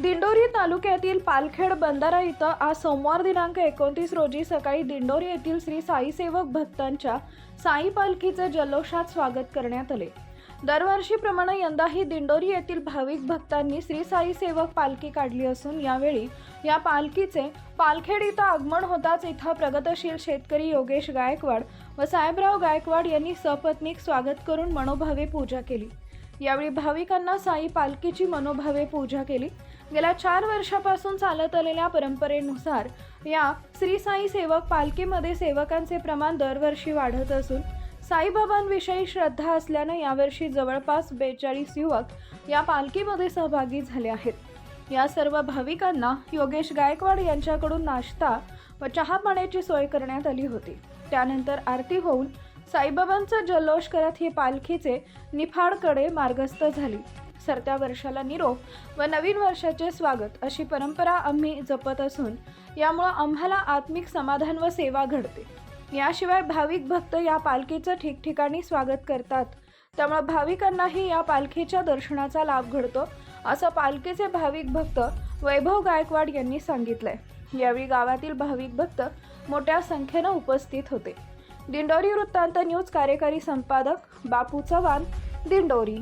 दिंडोरी तालुक्यातील पालखेड बंधारा इथं आज सोमवार दिनांक 29 रोजी सकाळी दिंडोरी येथील श्री साई सेवक भक्तांच्या साई पालखीचे जल्लोषात स्वागत करण्यात आले। दरवर्षीप्रमाणे यंदाही दिंडोरी येथील भाविक भक्तांनी श्री साई सेवक पालखी काढली असून यावेळी या पालखीचे पालखेड इथं आगमन होताच इथं प्रगतशील शेतकरी योगेश गायकवाड व साहेबराव गायकवाड यांनी सपत्नीक स्वागत करून मनोभावे पूजा केली। यावेळी भाविकांना साई पालखीची मनोभावे पूजा केली। गेल्या 4 वर्षापासून चालत आलेल्या परंपरेनुसार या श्री साई सेवक पालखीमध्ये सेवकांचे प्रमाण दरवर्षी वाढत असून साईबाबांविषयी श्रद्धा असल्याने यावर्षी जवळपास 42 युवक या पालखीमध्ये सहभागी झाले आहेत। या सर्व भाविकांना योगेश गायकवाड यांच्याकडून नाश्ता व चहा पाण्याची सोय करण्यात आली होती। त्यानंतर आरती होऊन साईबाबांचा जल्लोष करत ही पालखीचे निफाडकडे मार्गस्थ झाली। सरत्या वर्षाला निरोप व नवीन वर्षाचे स्वागत अशी परंपरा आम्ही जपत असून यामुळे आम्हाला आत्मिक समाधान व सेवा घडते। याशिवाय भाविक भक्त या पालखीचं ठिकठिकाणी स्वागत करतात, त्यामुळे भाविकांनाही या पालखीच्या दर्शनाचा लाभ घडतो असं पालखीचे भाविक भक्त वैभव गायकवाड यांनी सांगितलंय। यावेळी गावातील भाविक भक्त मोठ्या संख्येने उपस्थित होते। दिंडोरी वृत्तांत न्यूज कार्यकारी संपादक बापू चव्हाण, दिंडोरी।